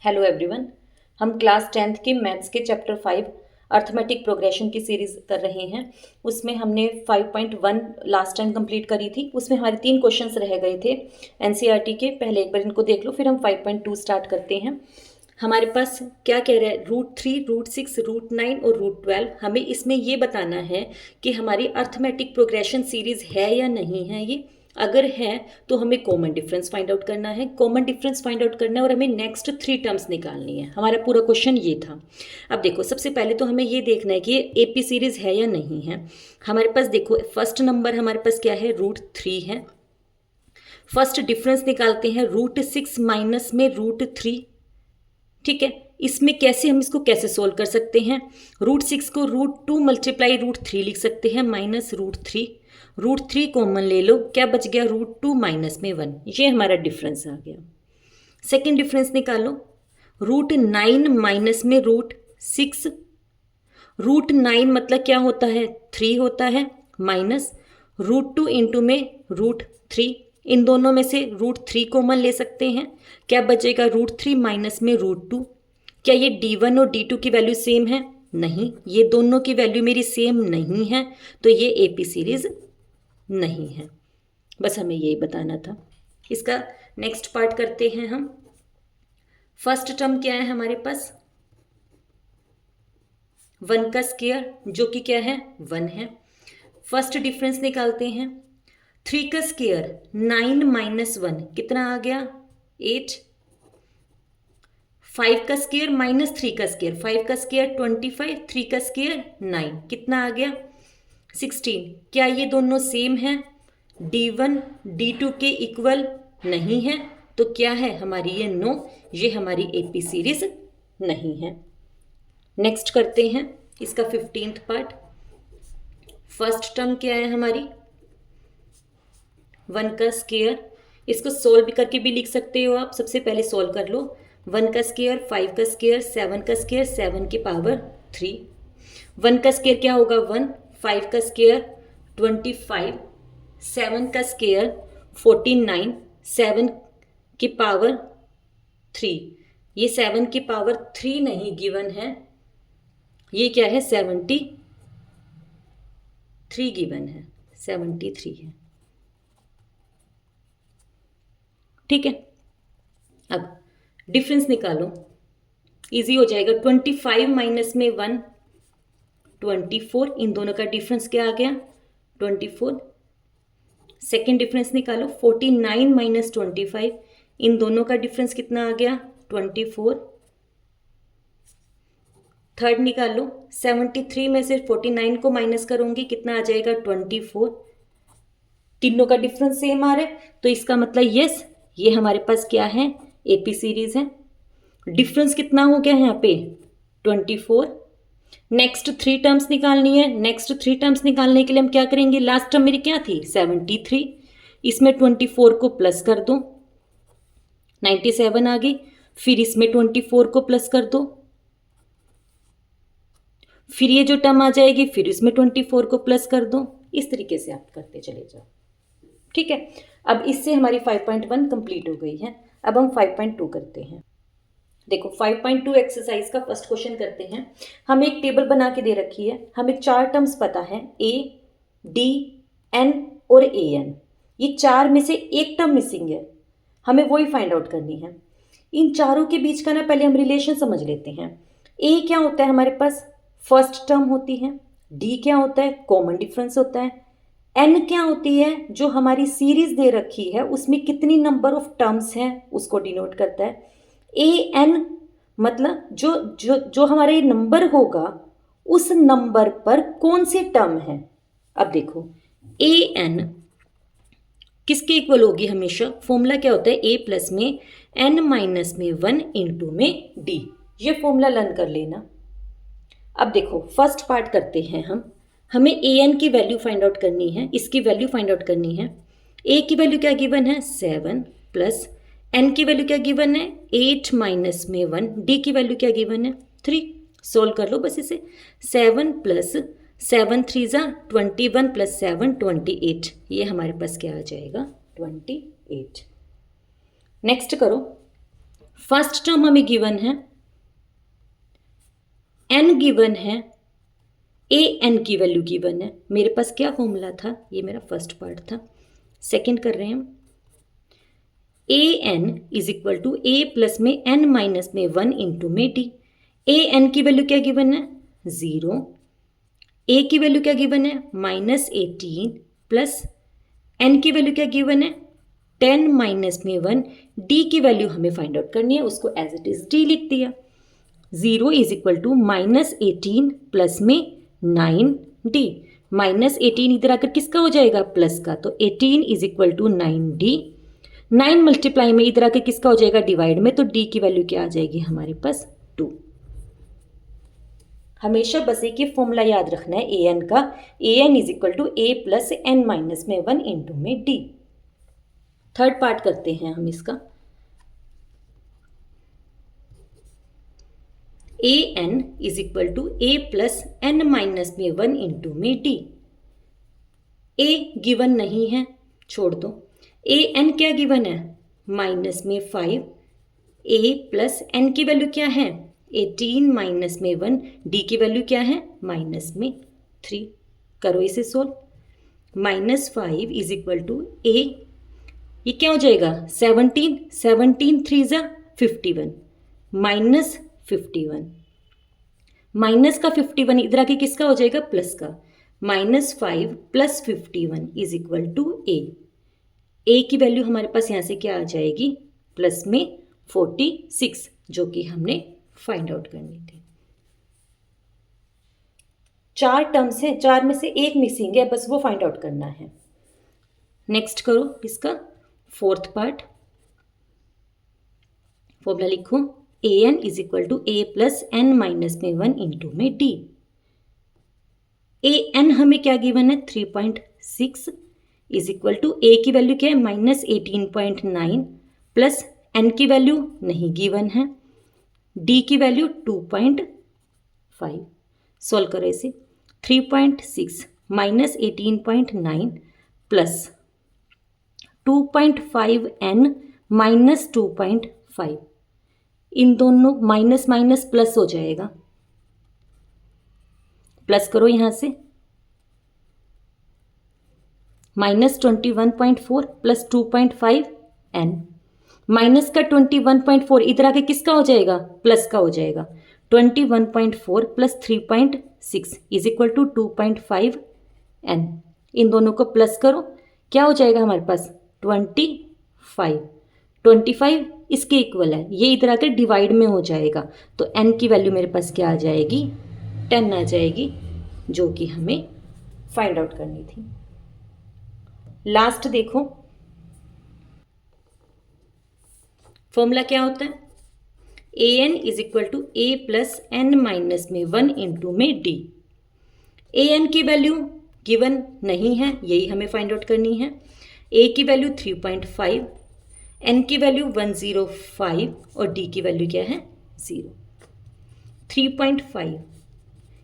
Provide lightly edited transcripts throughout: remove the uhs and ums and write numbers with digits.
Hello everyone. हम class 10th के maths के चैप्टर 5 अर्थमेटिक प्रोग्रेशन की सीरीज़ कर रहे हैं। उसमें हमने 5.1 लास्ट टाइम कंप्लीट करी थी। उसमें हमारे 3 क्वेश्चंस रह गए थे एनसीईआरटी के। पहले एक बार इनको देख लो, फिर हम 5.2 स्टार्ट करते हैं। हमारे पास क्या कह रहा है, √3, √6, √9 और √12। हमें इसमें ये बताना है कि हमारी अर्थमेटिक प्रोग्रेशन सीरीज़ है या नहीं है। ये अगर है तो हमें कॉमन डिफरेंस फाइंड आउट करना है। कॉमन डिफरेंस फाइंड आउट करना है और हमें नेक्स्ट 3 टर्म्स निकालनी है। हमारा पूरा क्वेश्चन ये था। अब देखो, सबसे पहले तो हमें ये देखना है कि ये एपी सीरीज़ है या नहीं है। हमारे पास देखो, फर्स्ट नंबर हमारे पास क्या है, √3 है। फर्स्ट डिफरेंस निकालते हैं, √6 माइनस में √3। ठीक है, इसमें कैसे हम इसको कैसे सोल्व कर सकते हैं। √6 को √2 मल्टीप्लाई √3 लिख सकते हैं, माइनस √3। √3 कॉमन ले लो, क्या बच गया, √2 माइनस में 1। ये हमारा डिफरेंस आ गया। सेकेंड डिफरेंस निकालो, √9 माइनस में √6। √9 मतलब क्या होता है, 3 होता है, माइनस √2 इंटू में √3। इन दोनों में से √3 कॉमन ले सकते हैं, क्या बचेगा, √3 माइनस में √2। क्या ये d1 और d2 की वैल्यू सेम है, नहीं, ये दोनों की वैल्यू मेरी सेम नहीं है, तो ये एपी सीरीज नहीं है। बस हमें यही बताना था। इसका नेक्स्ट पार्ट करते हैं हम। फर्स्ट टर्म क्या है हमारे पास, 1 का स्क्वायर जो कि क्या है, 1 है। फर्स्ट डिफरेंस निकालते हैं, 3 का स्क्वायर 9 माइनस 1 कितना आ गया, 8। 5 का स्क्वायर माइनस 3 का स्क्वायर, 5 का स्क्वायर 25, 3 का स्क्वायर 9 कितना आ गया, 16। क्या ये दोनों सेम है, d1 d2 के इक्वल नहीं है, तो क्या है हमारी ये नो, ये हमारी एपी सीरीज नहीं है। नेक्स्ट करते हैं इसका 15th पार्ट। फर्स्ट टर्म क्या है हमारी, 1 का स्क्वायर। इसको सोल्व करके भी लिख सकते हो आप। सबसे पहले सोल्व कर लो, 1 का स्क्वायर, 5 का स्क्वायर, 7 का स्क्वायर, 7 की पावर 3। 1 का स्क्वायर क्या होगा, 1, 5 का स्क्वायर 25, 7 का स्क्वायर 49, 7 की पावर 3। ये 7 की पावर 3 नहीं गिवन है, ये क्या है, 73 गिवन है, 73 है। ठीक है, अब डिफरेंस निकालो, इजी हो जाएगा। 25 माइनस में 1 24, इन दोनों का डिफरेंस क्या आ गया, 24। सेकेंड डिफरेंस निकालो, 49 माइनस 25, इन दोनों का डिफरेंस कितना आ गया, 24। थर्ड निकालो, 73 में से 49 को माइनस करूंगी, कितना आ जाएगा, 24। तीनों का डिफरेंस सेम आ रहा है, तो इसका मतलब यस, ये हमारे पास क्या है, एपी सीरीज है। डिफरेंस कितना हो गया यहाँ पे, 24। नेक्स्ट 3 टर्म्स निकालनी है। नेक्स्ट 3 टर्म्स निकालने के लिए हम क्या करेंगे, लास्ट टर्म मेरी क्या थी, 73। इसमें 24 को प्लस कर दो, 97 आ गई। फिर इसमें 24 को प्लस कर दो, फिर ये जो टर्म आ जाएगी, फिर इसमें 24 को प्लस कर दो। इस तरीके से आप करते चले जाओ। ठीक है, अब इससे हमारी 5.1 कंप्लीट हो गई है। अब हम 5.2 करते हैं। देखो, 5.2 एक्सरसाइज का फर्स्ट क्वेश्चन करते हैं। हमें एक टेबल बना के दे रखी है। हमें 4 टर्म्स पता है, ए, डी, एन और ए एन। ये 4 में से एक टर्म मिसिंग है, हमें वही फाइंड आउट करनी है। इन चारों के बीच का ना पहले हम रिलेशन समझ लेते हैं। ए क्या होता है हमारे पास, फर्स्ट टर्म होती है। डी क्या होता है, कॉमन डिफरेंस होता है। एन क्या होती है, जो हमारी सीरीज दे रखी है उसमें कितनी नंबर ऑफ टर्म्स हैं उसको डिनोट करता है। ए एन मतलब जो जो जो हमारा ये नंबर होगा उस नंबर पर कौन सी टर्म है। अब देखो, ए एन किसके इक्वल होगी, हमेशा फॉर्मूला क्या होता है, ए प्लस में एन माइनस में 1 इंटू में डी। ये फॉर्मूला लर्न कर लेना। अब देखो, फर्स्ट पार्ट करते हैं हम। हमें ए एन की वैल्यू फाइंड आउट करनी है, इसकी वैल्यू फाइंड आउट करनी है। ए की वैल्यू क्या गिवन है, 7 प्लस एन की वैल्यू क्या गिवन है, 8 माइनस में 1। डी की वैल्यू क्या गिवन है, 3। सोल्व कर लो बस इसे। 7 प्लस 7 3 ज़ा 21 प्लस 7 28। ये हमारे पास क्या आ जाएगा, 28। नेक्स्ट करो, फर्स्ट टर्म हमें गिवन है, n गिवन है, ए एन की वैल्यू गिवन है। मेरे पास क्या फॉर्मूला था, ये मेरा फर्स्ट पार्ट था। सेकंड कर रहे हैं हम, a n is equal to a plus में एन माइनस में 1 इंटू में डी। ए एन की वैल्यू क्या गिवन है, 0। ए की वैल्यू क्या गिवन है, -18 प्लस एन की वैल्यू क्या गिवन है, 10 माइनस में 1। डी की वैल्यू हमें फाइंड आउट करनी है, उसको एज इट इज डी लिख दिया। 0 इज इक्वल टू -18 प्लस में 9d। -18 इधर आकर किसका हो जाएगा, प्लस का, तो 18 is equal to 9d। 9 multiply में इधर आकर किसका हो जाएगा, डिवाइड में, तो d की वैल्यू क्या आ जाएगी हमारे पास, 2। हमेशा बस एक ही फॉर्मूला याद रखना है ए एन का, a n is equal to a plus n minus में 1 इंटू में डी। थर्ड पार्ट करते हैं हम इसका। A n is equal to a plus n minus में 1 इंटू में डी। ए गिवन नहीं है, छोड़ दो। ए एन क्या गिवन है, माइनस में 5। ए प्लस एन की वैल्यू क्या है, 18 माइनस में 1। डी की वैल्यू क्या है, माइनस में 3। करो इसे सोल्व। -5 इज इक्वल टू ए, ये क्या हो जाएगा, 17 3 ज़ा 51, -51। माइनस का 51 इधर आके किसका हो जाएगा, प्लस का। -5 प्लस 51 इज इक्वल टू ए। ए की वैल्यू हमारे पास यहाँ से क्या आ जाएगी, प्लस में 46, जो कि हमने फाइंड आउट करनी थी। 4 टर्म्स हैं, 4 में से एक मिसिंग है, बस वो फाइंड आउट करना है। नेक्स्ट करो इसका फोर्थ पार्ट। फॉर्मूला लिखो, a n is equal to a plus n minus में 1 इंटू में डी। ए एन हमें क्या गिवन है, 3.6 इज इक्वल टू ए की वैल्यू क्या है, -18.9 प्लस एन की वैल्यू नहीं गिवन है, डी की वैल्यू 2.5। सॉल्व करो इसे। 3.6 -18.9 प्लस 2.5 एन माइनस 2.5, इन दोनों माइनस माइनस प्लस हो जाएगा। प्लस करो यहां से, -21.4 प्लस 2.5 एन, माइनस का 21.4 इधर आके किसका हो जाएगा, प्लस का हो जाएगा। 21.4 plus 3.6 is equal to 2.5 n. इन दोनों को प्लस करो, क्या हो जाएगा हमारे पास, 25 इसके इक्वल है, ये इधर आकर डिवाइड में हो जाएगा, तो n की वैल्यू मेरे पास क्या आ जाएगी, 10 आ जाएगी, जो कि हमें फाइंड आउट करनी थी। लास्ट देखो, फॉर्मूला क्या होता है, a n is equal to a plus n minus में 1 इंटू में डी। ए एन की वैल्यू गिवन नहीं है, यही हमें फाइंड आउट करनी है। ए की वैल्यू 3.5, एन की वैल्यू 105 और डी की वैल्यू क्या है, 0। 3.5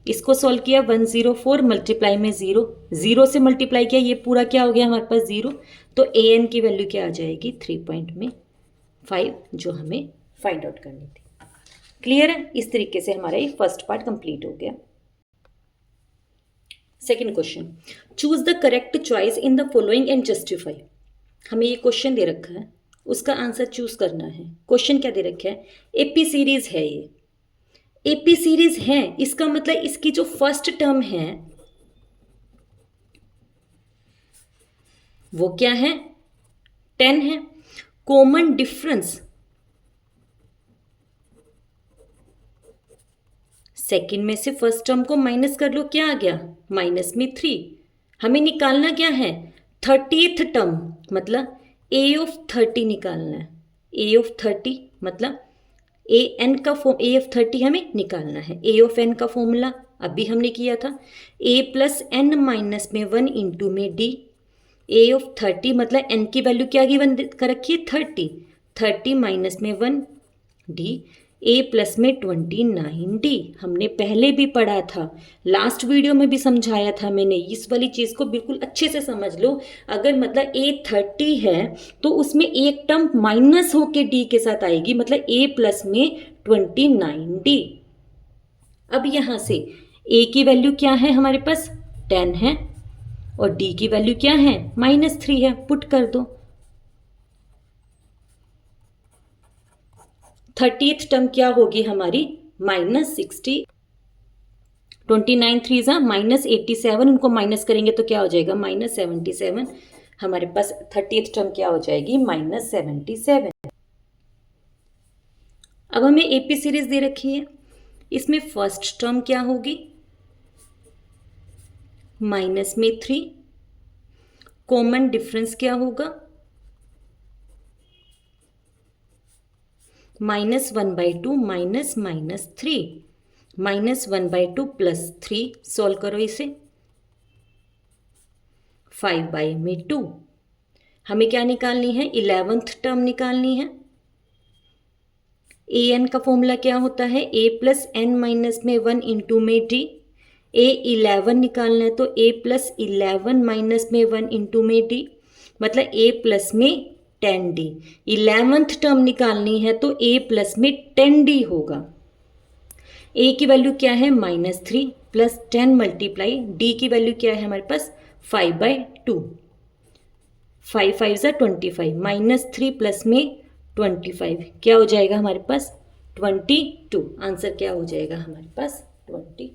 इसको सॉल्व किया, 104 मल्टीप्लाई में 0 से मल्टीप्लाई किया, ये पूरा क्या हो गया हमारे पास 0, तो ए एन की वैल्यू क्या आ जाएगी, 3.5, जो हमें फाइंड आउट करनी थी। क्लियर है। इस तरीके से हमारा ये फर्स्ट पार्ट कंप्लीट हो गया। Second question, choose the correct choice in the following and justify. हमें ये क्वेश्चन दे रखा है, उसका आंसर चूज करना है। क्वेश्चन क्या दे रखा है, एपी सीरीज है, ये एपी सीरीज है, इसका मतलब इसकी जो फर्स्ट टर्म है वो क्या है, 10 है। कॉमन डिफरेंस सेकंड में से फर्स्ट टर्म को माइनस कर लो, क्या आ गया, -3। हमें निकालना क्या है, 30th टर्म, मतलब ए ऑफ 30 निकालना है। ए ऑफ 30 मतलब ए एन का ए ऑफ 30 हमें निकालना है। ए ऑफ एन का फॉर्मूला अभी हमने किया था, ए प्लस एन माइनस में 1 इंटू में डी। ए ऑफ 30 मतलब एन की वैल्यू क्या गिवन कर रखी है, 30 माइनस में 1 डी। a प्लस में 29d, हमने पहले भी पढ़ा था, लास्ट वीडियो में भी समझाया था मैंने। इस वाली चीज़ को बिल्कुल अच्छे से समझ लो। अगर मतलब a 30 है तो उसमें एक टर्म माइनस होके d के साथ आएगी, मतलब a प्लस में 29d। अब यहाँ से a की वैल्यू क्या है हमारे पास, 10 है, और d की वैल्यू क्या है, -3 है, पुट कर दो। 30th टर्म क्या होगी हमारी, -60, 29 3 -87, उनको माइनस करेंगे तो क्या हो जाएगा, -77। हमारे पास 30th टर्म क्या हो जाएगी, -77। अब हमें एपी सीरीज दे रखी है, इसमें फर्स्ट टर्म क्या होगी, -3, कॉमन डिफरेंस क्या होगा, -1/2 -3, -1/2 +3, सॉल्व करो इसे, 5/2। हमें क्या निकालनी है, 11th टर्म निकालनी है। an का फॉर्मूला क्या होता है, a प्लस n माइनस में 1 इंटू में d। a 11 निकालना है तो a प्लस 11 माइनस में 1 इंटू में d, मतलब a प्लस में 10d। 11th टर्म निकालनी है तो a प्लस में 10d होगा। a की वैल्यू क्या है, -3 प्लस 10 मल्टीप्लाई d की वैल्यू क्या है हमारे पास, 5/2, 5 5 ज़ा 25, -3 प्लस में 25 क्या हो जाएगा हमारे पास, 22। आंसर क्या हो जाएगा हमारे पास, 22।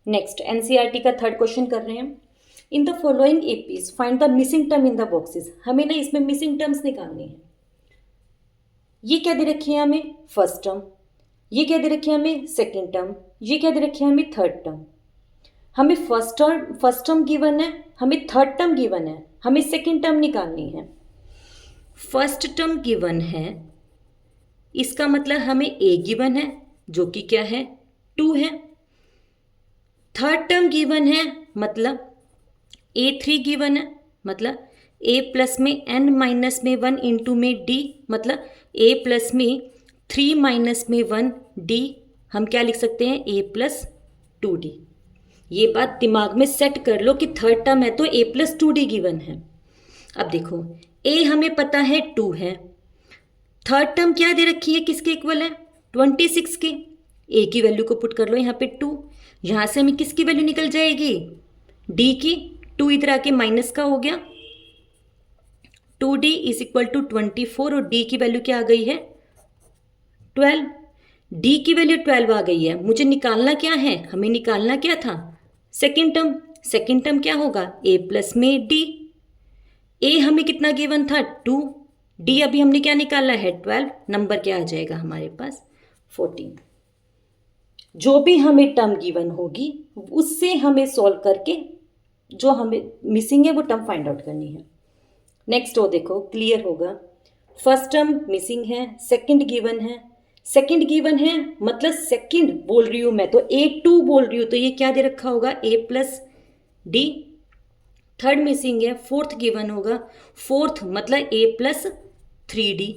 नेक्स्ट एनसीईआरटी का थर्ड क्वेश्चन कर रहे हैं। In the following APs find the missing term in the boxes. हमें ना इसमें मिसिंग टर्म्स निकालनी है। ये क्या दे रखी है हमें, फर्स्ट टर्म, ये क्या दे रखी है हमें, सेकेंड टर्म, ये क्या दे रखी है हमें, थर्ड टर्म। हमें फर्स्ट टर्म गिवन है, हमें थर्ड टर्म गिवन है, हमें सेकेंड टर्म निकालनी है। फर्स्ट टर्म गिवन है, इसका मतलब हमें a गिवन है जो कि क्या है, 2 है। थर्ड टर्म गिवन है, मतलब a3 गिवन है, मतलब a प्लस में n माइनस में 1 इंटू में d, मतलब a प्लस में 3 माइनस में 1 d। हम क्या लिख सकते हैं, a प्लस 2d। ये बात दिमाग में सेट कर लो कि थर्ड टर्म है तो a प्लस 2d गिवन है। अब देखो a हमें पता है 2 है, थर्ड टर्म क्या दे रखी है, किसके इक्वल है, 26 के। a की वैल्यू को पुट कर लो यहाँ पे 2, यहाँ से हमें किसकी वैल्यू निकल जाएगी, d की। 2 इधर आके माइनस का हो गया, 2d इज इक्वल टू 24, और d की वैल्यू क्या आ गई है, 12। d की वैल्यू 12 आ गई है। मुझे निकालना क्या है, हमें निकालना क्या था, सेकेंड टर्म। सेकेंड टर्म क्या होगा, a प्लस में d। a हमें कितना गिवन था, 2, d अभी हमने क्या निकाला है, 12। नंबर क्या आ जाएगा हमारे पास, 14। जो भी हमें टर्म गिवन होगी उससे हमें सॉल्व करके जो हमें मिसिंग है वो टर्म फाइंड आउट करनी है। नेक्स्ट वो देखो क्लियर होगा। फर्स्ट टर्म मिसिंग है, सेकंड गिवन है, सेकंड गिवन है मतलब सेकंड बोल रही हूँ मैं तो a2 बोल रही हूँ, तो ये क्या दे रखा होगा, a plus d। Third missing है, फोर्थ गिवन होगा, फोर्थ मतलब a प्लस 3d।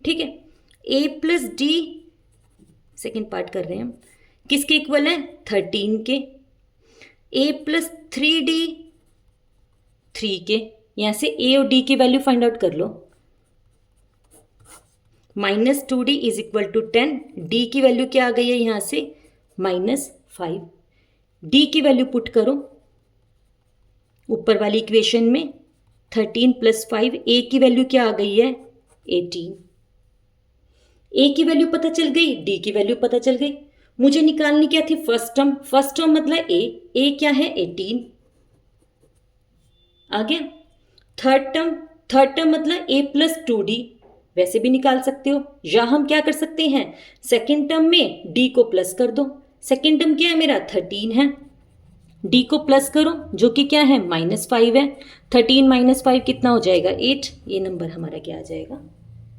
ठीक है, a plus d second part कर रहे हैं हम, किसके इक्वल है, 13 के। a प्लस 3d 3 के। यहां से a और d की वैल्यू फाइंड आउट कर लो, -2d is equal to 10। d की वैल्यू क्या आ गई है यहां से, -5। d की वैल्यू पुट करो ऊपर वाली इक्वेशन में, 13 + 5। a की वैल्यू क्या आ गई है, 18। a की वैल्यू पता चल गई, d की वैल्यू पता चल गई। मुझे निकालनी क्या थी, फर्स्ट टर्म। फर्स्ट टर्म मतलब a क्या है, 18 आ गया। थर्ड टर्म मतलब a प्लस 2d, वैसे भी निकाल सकते हो, या हम क्या कर सकते हैं, सेकेंड टर्म में d को प्लस कर दो। सेकेंड टर्म क्या है मेरा, 13 है, d को प्लस करो जो कि क्या है, -5 है। 13 - 5 कितना हो जाएगा, 8। ये नंबर हमारा क्या आ जाएगा,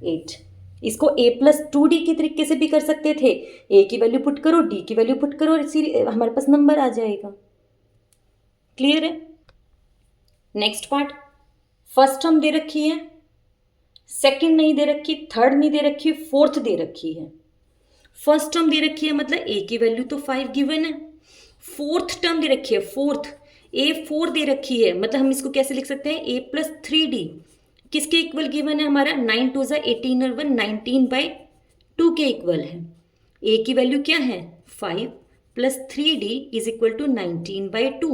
8। इसको a प्लस 2d के तरीके से भी कर सकते थे, a की वैल्यू पुट करो, d की वैल्यू पुट करो, और हमारे पास नंबर आ जाएगा। क्लियर है। नेक्स्ट पार्ट, फर्स्ट टर्म दे रखी है, सेकंड नहीं दे रखी, थर्ड नहीं दे रखी, फोर्थ दे रखी है। फर्स्ट टर्म दे रखी है मतलब ए की वैल्यू तो 5 गिवन है। फोर्थ टर्म दे रखी है, फोर्थ A4 दे रखी है, मतलब हम इसको कैसे लिख सकते हैं, A+3D किसके इक्वल गिवन है हमारा, 9 2 18 और 1 19/2 के इक्वल है। A की वैल्यू क्या है 5 + 3D is equal to 19/2।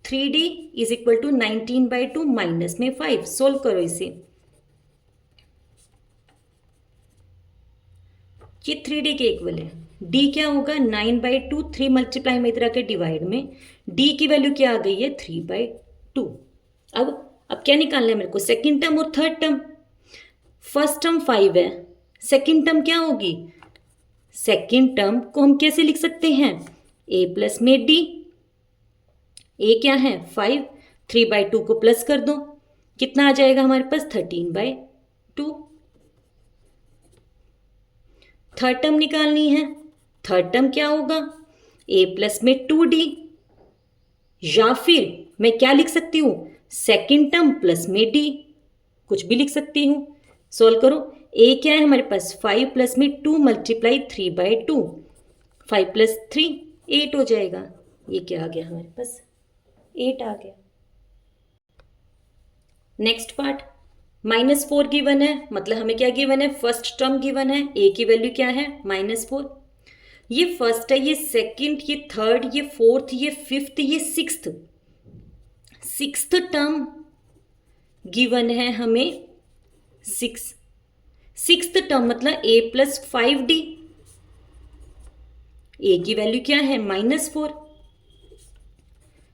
3D is equal to 19/2 minus में 5। सोल्व करो इसे, ये 3D के इक्वल है। D क्या होगा 9/2, 3 मल्टीप्लाई में इधर आके डिवाइड में D की वैल्यू क्या आ गई है 3/2। अब क्या निकालना है मेरे को, सेकंड टर्म और थर्ड टर्म। फर्स्ट टर्म 5 है, सेकंड टर्म क्या होगी, सेकंड टर्म को हम कैसे लिख सकते हैं, A प्लस में D। A क्या है 5, 3/2 को प्लस कर दो, कितना आ जाएगा हमारे पास 13/2। थर्ड टर्म निकालनी है, थर्ड टर्म क्या होगा A प्लस में 2D, या फिर मैं क्या लिख सकती हूँ सेकेंड टर्म प्लस में D, कुछ भी लिख सकती हूँ। सोल्व करो, A क्या है हमारे पास 5 प्लस में 2 मल्टीप्लाई 3/2, 5 + 3 8 हो जाएगा। ये क्या आ गया हमारे पास 8 आ गया। नेक्स्ट पार्ट, -4 गिवन है, मतलब हमें क्या गिवन है, फर्स्ट टर्म गिवन है, A की वैल्यू क्या है -4। ये फर्स्ट है, ये सेकंड, ये थर्ड, ये फोर्थ, ये फिफ्थ, ये सिक्स्थ। सिक्स्थ टर्म गिवन है हमें 6। सिक्स्थ टर्म मतलब A + 5D। A की वैल्यू क्या है -4।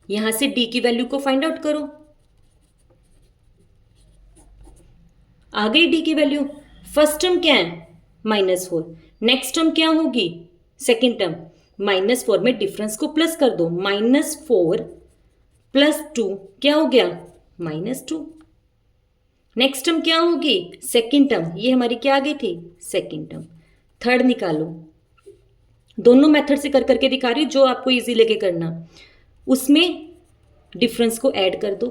यहां से D की वैल्यू को फाइंड आउट करो, आ गई D की वैल्यू। फर्स्ट टर्म क्या है -4, नेक्स्ट टर्म क्या होगी सेकेंड टर्म -4 में डिफरेंस को प्लस कर दो, -4 + 2 क्या हो गया -2। नेक्स्ट टर्म क्या होगी सेकेंड टर्म, ये हमारी क्या आ गई थी सेकेंड टर्म। थर्ड निकालो, दोनों मेथड से कर करके दिखा रही हूँ, जो आपको इजी लगे करना। उसमें डिफरेंस को ऐड कर दो,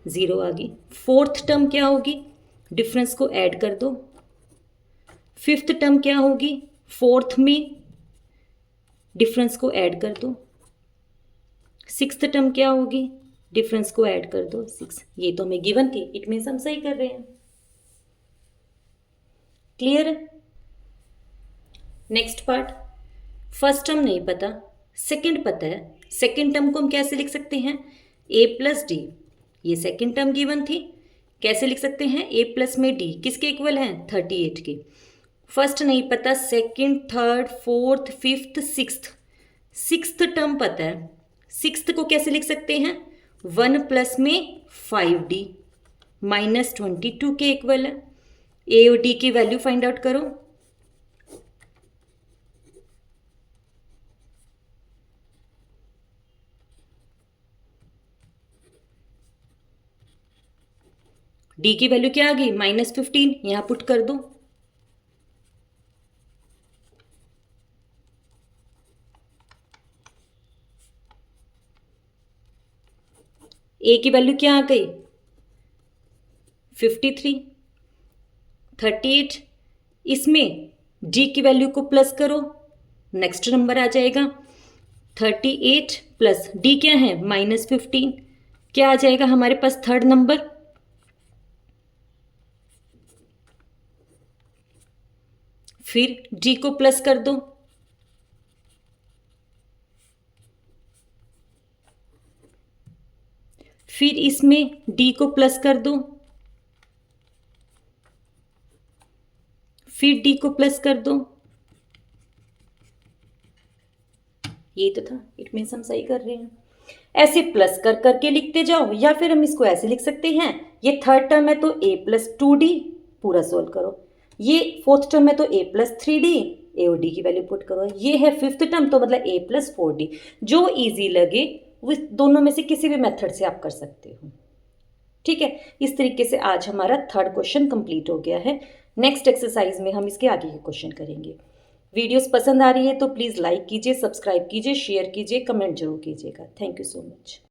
0 आ गई। फोर्थ टर्म क्या होगी, डिफरेंस को ऐड कर दो। फिफ्थ टर्म क्या होगी, फोर्थ में डिफरेंस को ऐड कर दो। सिक्स्थ टर्म क्या होगी, डिफरेंस को ऐड कर दो 6। ये तो हमें गिवन थी, इट मीन्स हम सही कर रहे हैं। क्लियर है। नेक्स्ट पार्ट, फर्स्ट टर्म नहीं पता, सेकंड पता है। सेकंड टर्म को हम कैसे लिख सकते हैं, A + D। ये सेकंड टर्म गिवन थी, कैसे लिख सकते हैं A प्लस में D किसके इक्वल है 38 के। फर्स्ट नहीं पता, second, third, fourth, fifth, sixth. Sixth term पता है, सिक्स्थ को कैसे लिख सकते हैं 1 प्लस में 5D -22 के इक्वल है। A और D की वैल्यू फाइंड आउट करो, D की वैल्यू क्या आ गई -15, यहां पुट कर दो। A की वैल्यू क्या आ गई 53, 38। इसमें D की वैल्यू को प्लस करो, नेक्स्ट नंबर आ जाएगा 38 प्लस D क्या है -15, क्या आ जाएगा हमारे पास थर्ड नंबर। फिर D को प्लस कर दो, फिर इसमें D को प्लस कर दो, फिर D को प्लस कर दो। ये तो था, इट मीन्स हम सही कर रहे हैं। ऐसे प्लस कर करके लिखते जाओ, या फिर हम इसको ऐसे लिख सकते हैं, ये थर्ड टर्म है तो A + 2D पूरा सोल्व करो। ये फोर्थ टर्म है तो A + 3D, A और D की वैल्यू पुट करो। ये है फिफ्थ टर्म तो मतलब A + 4D। जो इजी लगे वो दोनों में से किसी भी मेथड से आप कर सकते हो। ठीक है, इस तरीके से आज हमारा थर्ड क्वेश्चन कंप्लीट हो गया है। नेक्स्ट एक्सरसाइज में हम इसके आगे के क्वेश्चन करेंगे। वीडियोस पसंद आ रही है तो प्लीज़ लाइक कीजिए, सब्सक्राइब कीजिए, शेयर कीजिए, कमेंट जरूर कीजिएगा। Thank you so much.